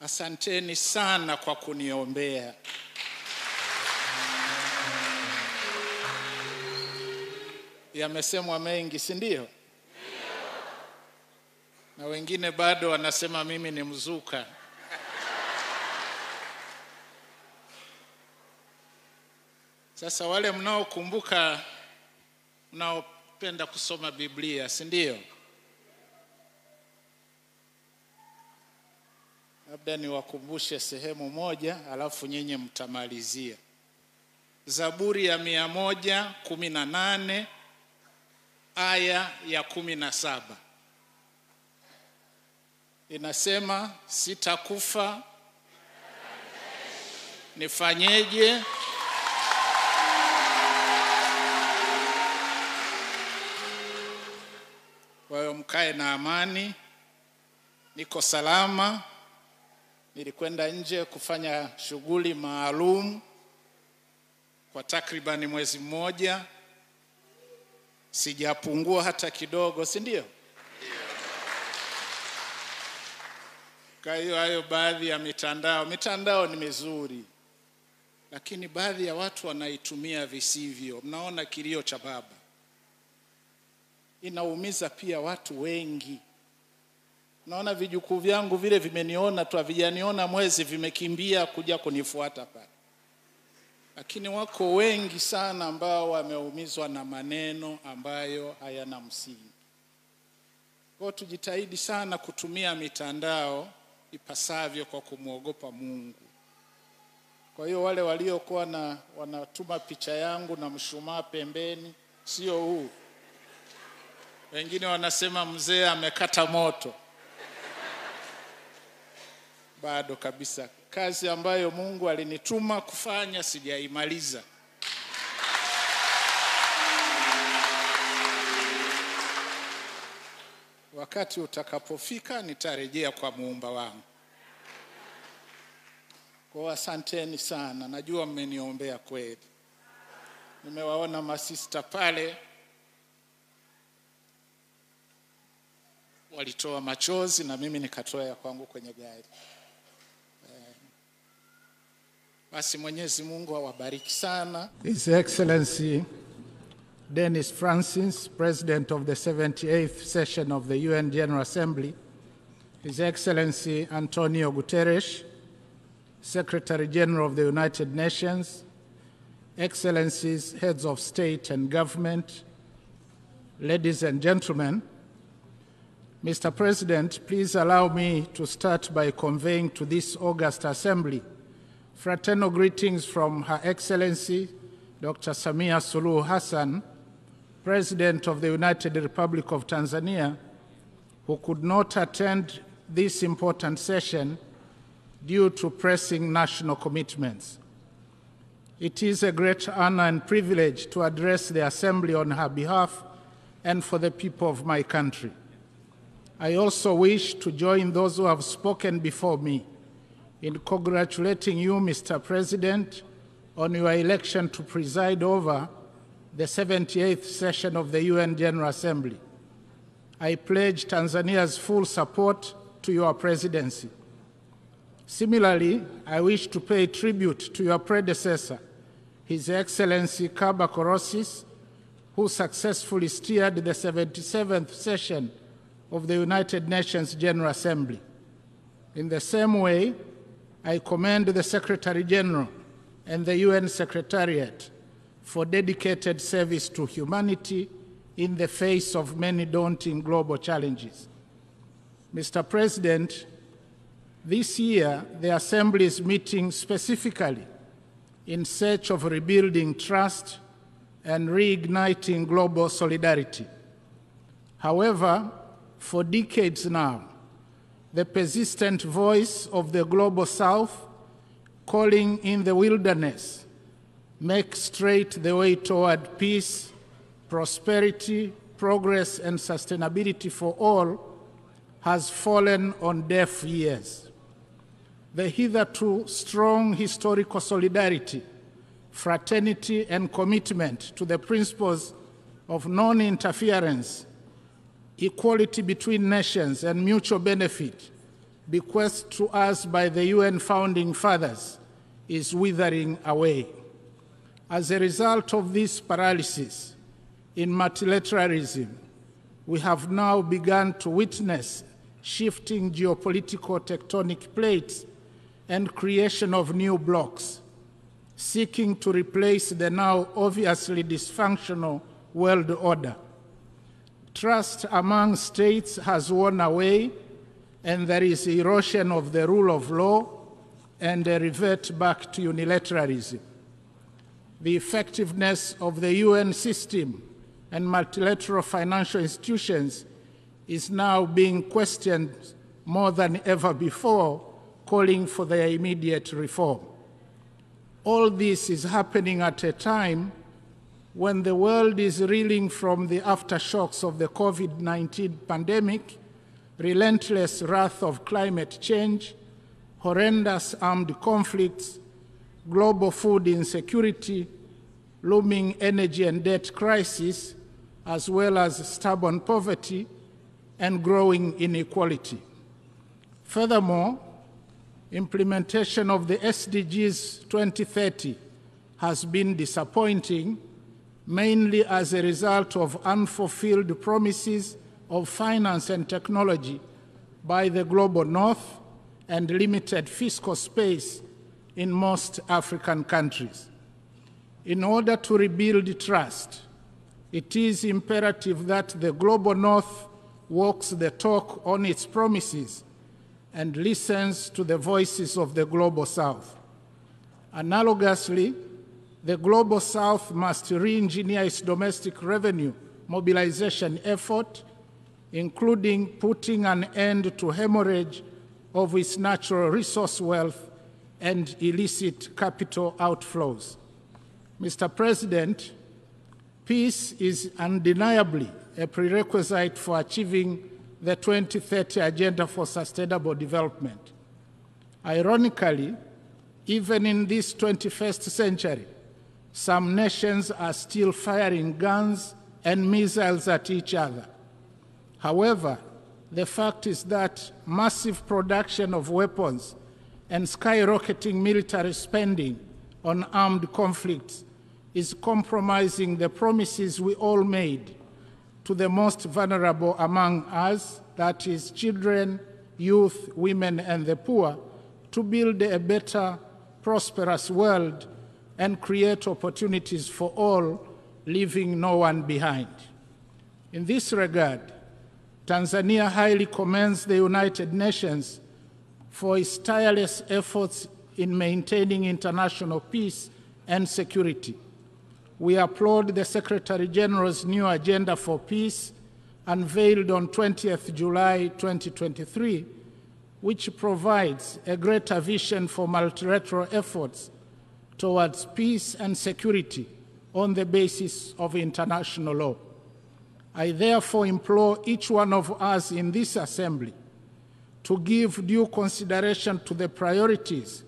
Asanteni sana kwa kuniombea. Yamesemwa mengi, si ndio? Na wengine bado wanasema mimi ni mzuka. Sasa wale mnaokumbuka, mnaopenda kusoma Biblia, si ndio? Labda niwakumbushe sehemu moja, alafu nyinyi mtamalizia. Zaburi ya 118 aya ya 17. Inasema, sitakufa, nifanyeje? Kwa hiyo mkae na amani, niko salama. Nilikwenda nje kufanya shughuli maalum kwa takriban mwezi mmoja. Sijapungua hata kidogo, si ndio? Kwa hiyo hayo baadhi ya mitandao ni mizuri, lakini baadhi ya watu wanaitumia visivyo. Mnaona kilio cha baba. Inaumiza pia watu wengi. Naona vijukuu vyangu vile vimeniona tu, havijaniona mwezi, vimekimbia kuja kunifuata pale. Lakini wako wengi sana ambao wameumizwa na maneno ambayo hayana msingi. Kwa tujitahidi sana kutumia mitandao ipasavyo kwa kumwogopa Mungu. Kwa hiyo wale waliokuwa wanatuma picha yangu na mshumaa pembeni, sio huu. Wengine wanasema mzee amekata moto. Bado kabisa. Kazi ambayo Mungu alinituma kufanya sijaimaliza. Wakati utakapofika nitarejea kwa Muumba wangu. Kwa asanteni sana. Najua mmeniombea kweli. Nimewaona masista pale walitoa machozi na mimi nikatoa ya kwangu kwenye gari. Basi Mwenyezi Mungu awabariki sana. His Excellency Dennis Francis, President of the 78th session of the UN General Assembly, His Excellency Antonio Guterres, Secretary General of the United Nations, Excellencies, Heads of State and Government, ladies and gentlemen, Mr. President, please allow me to start by conveying to this august assembly fraternal greetings from Her Excellency Dr. Samia Suluhu Hassan, President of the United Republic of Tanzania, who could not attend this important session due to pressing national commitments. It is a great honor and privilege to address the Assembly on her behalf and for the people of my country. I also wish to join those who have spoken before me in congratulating you, Mr. President, on your election to preside over the 78th session of the UN General Assembly. I pledge Tanzania's full support to your presidency. Similarly, I wish to pay tribute to your predecessor, His Excellency Kaba Korosis, who successfully steered the 77th session of the United Nations General Assembly. In the same way, I commend the Secretary General and the UN Secretariat for dedicated service to humanity in the face of many daunting global challenges. Mr. President, this year the Assembly is meeting specifically in search of rebuilding trust and reigniting global solidarity. However, for decades now, the persistent voice of the Global South calling in the wilderness make straight the way toward peace, prosperity, progress, and sustainability for all has fallen on deaf ears. The hitherto strong historical solidarity, fraternity, and commitment to the principles of non-interference, equality between nations, and mutual benefit bequeathed to us by the UN founding fathers, is withering away. As a result of this paralysis in multilateralism, we have now begun to witness shifting geopolitical tectonic plates and creation of new blocs, seeking to replace the now obviously dysfunctional world order. Trust among states has worn away, and there is erosion of the rule of law and a revert back to unilateralism. The effectiveness of the UN system and multilateral financial institutions is now being questioned more than ever before, calling for their immediate reform. All this is happening at a time when the world is reeling from the aftershocks of the COVID-19 pandemic, relentless wrath of climate change, horrendous armed conflicts, global food insecurity, looming energy and debt crisis, as well as stubborn poverty and growing inequality. Furthermore, implementation of the SDGs 2030 has been disappointing, mainly as a result of unfulfilled promises of finance and technology by the global north and limited fiscal space in most African countries. In order to rebuild trust, it is imperative that the global north walks the talk on its promises and listens to the voices of the global south. Analogously, the global south must re-engineer its domestic revenue mobilization effort, including putting an end to hemorrhage of its natural resource wealth and illicit capital outflows. Mr. President, peace is undeniably a prerequisite for achieving the 2030 Agenda for Sustainable Development. Ironically, even in this 21st century, some nations are still firing guns and missiles at each other. However, the fact is that massive production of weapons and skyrocketing military spending on armed conflicts is compromising the promises we all made to the most vulnerable among us, that is, children, youth, women, and the poor, to build a better, prosperous world and create opportunities for all, leaving no one behind. In this regard, Tanzania highly commends the United Nations for its tireless efforts in maintaining international peace and security. We applaud the Secretary General's new Agenda for Peace, unveiled on 20th July 2023, which provides a greater vision for multilateral efforts towards peace and security on the basis of international law. I therefore implore each one of us in this assembly to give due consideration to the priorities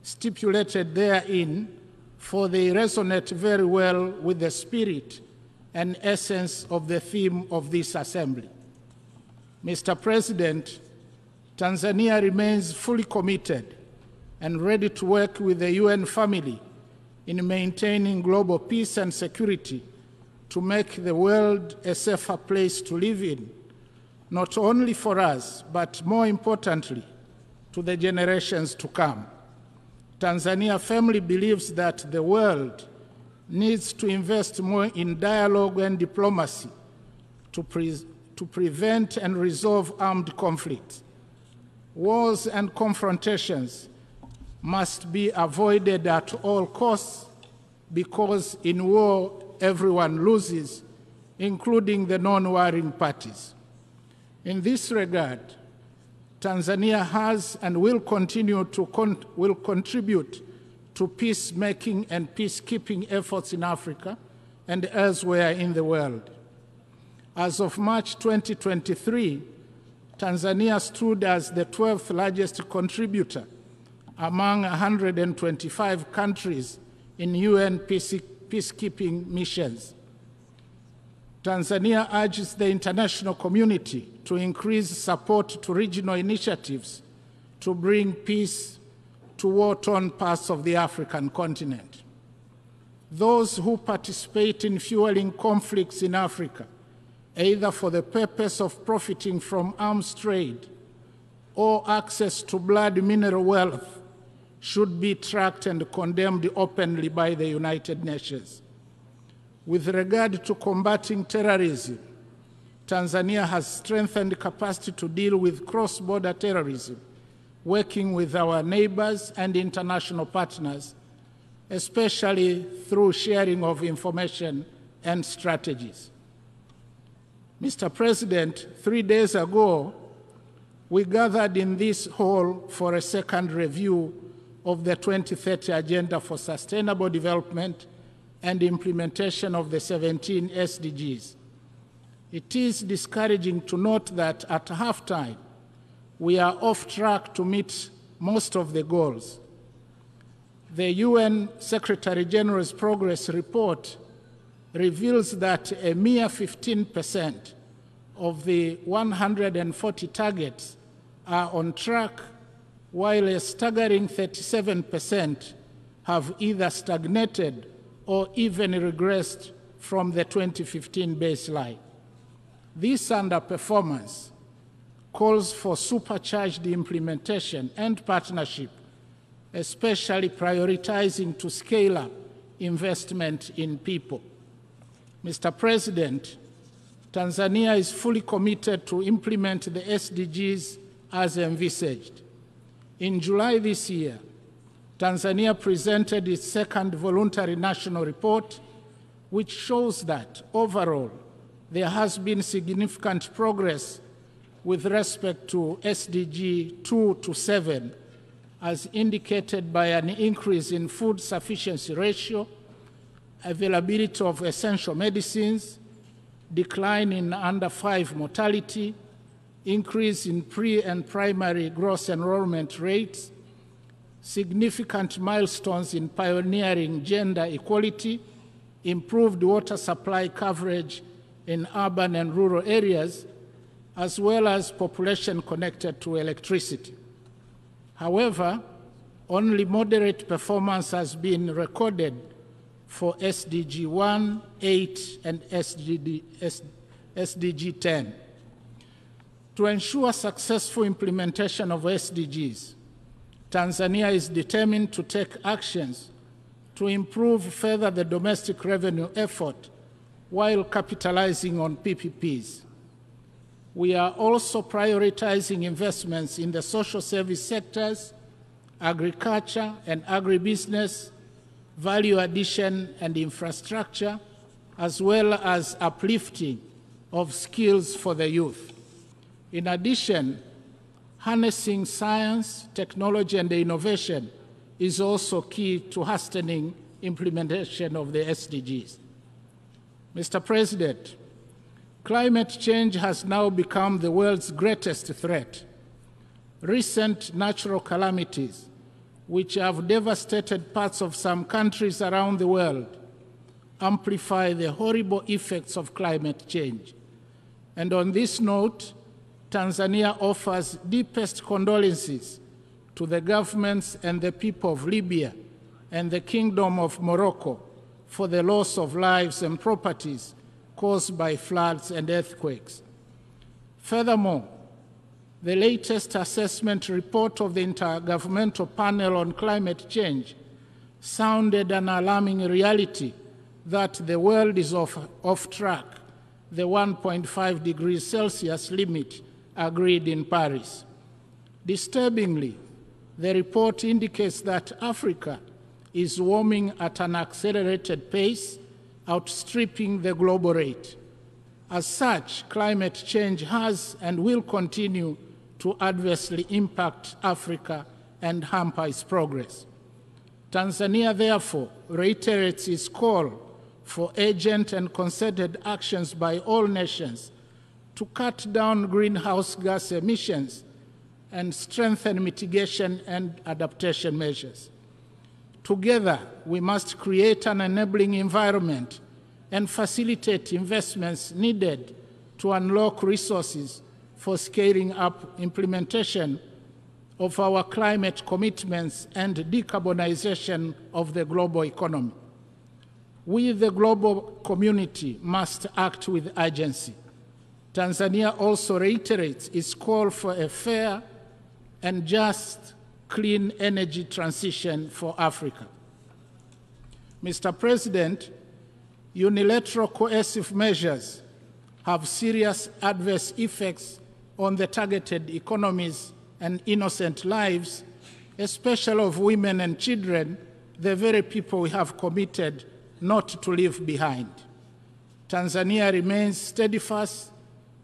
stipulated therein, for they resonate very well with the spirit and essence of the theme of this assembly. Mr. President, Tanzania remains fully committed and ready to work with the UN family in maintaining global peace and security to make the world a safer place to live in, not only for us, but more importantly, to the generations to come. Tanzania firmly believes that the world needs to invest more in dialogue and diplomacy to prevent and resolve armed conflicts. Wars and confrontations must be avoided at all costs, because in war everyone loses, including the non-warring parties. In this regard, Tanzania has and will continue to contribute to peacemaking and peacekeeping efforts in Africa and elsewhere in the world. As of March 2023, Tanzania stood as the 12th largest contributor among 125 countries in UN peacekeeping missions. Tanzania urges the international community to increase support to regional initiatives to bring peace to war-torn parts of the African continent. Those who participate in fueling conflicts in Africa, either for the purpose of profiting from arms trade or access to blood mineral wealth, should be tracked and condemned openly by the United Nations. With regard to combating terrorism, Tanzania has strengthened capacity to deal with cross-border terrorism, working with our neighbors and international partners, especially through sharing of information and strategies. Mr. President, 3 days ago, we gathered in this hall for a second review of the 2030 Agenda for Sustainable Development and implementation of the 17 SDGs. It is discouraging to note that at halftime, we are off track to meet most of the goals. The UN Secretary General's Progress Report reveals that a mere 15% of the 140 targets are on track, while a staggering 37% have either stagnated or even regressed from the 2015 baseline. This underperformance calls for supercharged implementation and partnership, especially prioritizing to scale up investment in people. Mr. President, Tanzania is fully committed to implement the SDGs as envisaged. In July this year, Tanzania presented its second voluntary national report, which shows that overall there has been significant progress with respect to SDG 2 to 7, as indicated by an increase in food sufficiency ratio, availability of essential medicines, decline in under 5 mortality, increase in pre- and primary gross enrollment rates, significant milestones in pioneering gender equality, improved water supply coverage in urban and rural areas, as well as population connected to electricity. However, only moderate performance has been recorded for SDG 1, 8, and SDG 10. To ensure successful implementation of SDGs, Tanzania is determined to take actions to improve further the domestic revenue effort while capitalizing on PPPs. We are also prioritizing investments in the social service sectors, agriculture and agribusiness, value addition and infrastructure, as well as uplifting of skills for the youth. In addition, harnessing science, technology, and innovation is also key to hastening implementation of the SDGs. Mr. President, climate change has now become the world's greatest threat. Recent natural calamities, which have devastated parts of some countries around the world, amplify the horrible effects of climate change. And on this note, Tanzania offers deepest condolences to the governments and the people of Libya and the Kingdom of Morocco for the loss of lives and properties caused by floods and earthquakes. Furthermore, the latest assessment report of the Intergovernmental Panel on Climate Change sounded an alarming reality that the world is off track, the 1.5 degrees Celsius limit agreed in Paris. Disturbingly, the report indicates that Africa is warming at an accelerated pace, outstripping the global rate. As such, climate change has and will continue to adversely impact Africa and hamper its progress. Tanzania, therefore, reiterates its call for urgent and concerted actions by all nations to cut down greenhouse gas emissions and strengthen mitigation and adaptation measures. Together, we must create an enabling environment and facilitate investments needed to unlock resources for scaling up implementation of our climate commitments and decarbonization of the global economy. We, the global community, must act with urgency. Tanzania also reiterates its call for a fair and just clean energy transition for Africa. Mr. President, unilateral coercive measures have serious adverse effects on the targeted economies and innocent lives, especially of women and children, the very people we have committed not to leave behind. Tanzania remains steadfast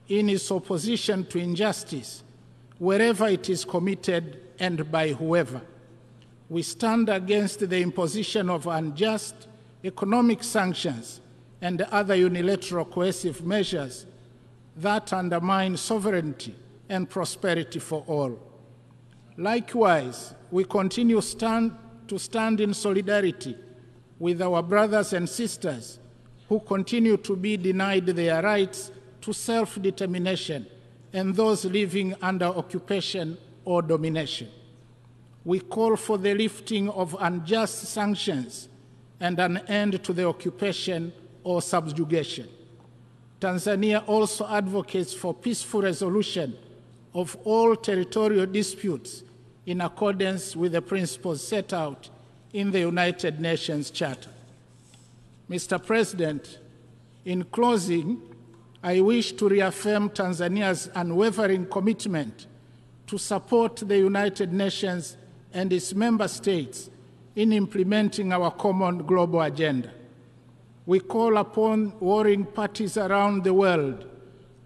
in its opposition to injustice, wherever it is committed and by whoever. We stand against the imposition of unjust economic sanctions and other unilateral coercive measures that undermine sovereignty and prosperity for all. Likewise, we continue to stand in solidarity with our brothers and sisters who continue to be denied their rights to self-determination and those living under occupation or domination. We call for the lifting of unjust sanctions and an end to the occupation or subjugation. Tanzania also advocates for peaceful resolution of all territorial disputes in accordance with the principles set out in the United Nations Charter. Mr. President, in closing, I wish to reaffirm Tanzania's unwavering commitment to support the United Nations and its member states in implementing our common global agenda. We call upon warring parties around the world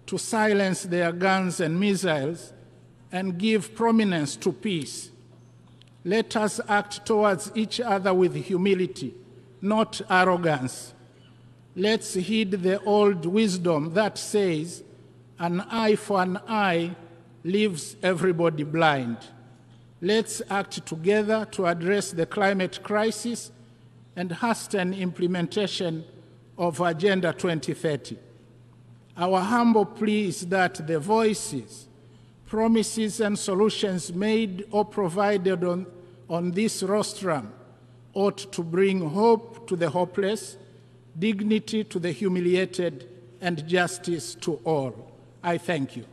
to silence their guns and missiles and give prominence to peace. Let us act towards each other with humility, not arrogance. Let's heed the old wisdom that says, an eye for an eye leaves everybody blind. Let's act together to address the climate crisis and hasten implementation of Agenda 2030. Our humble plea is that the voices, promises, and solutions made or provided on this rostrum ought to bring hope to the hopeless, dignity to the humiliated, and justice to all. I thank you.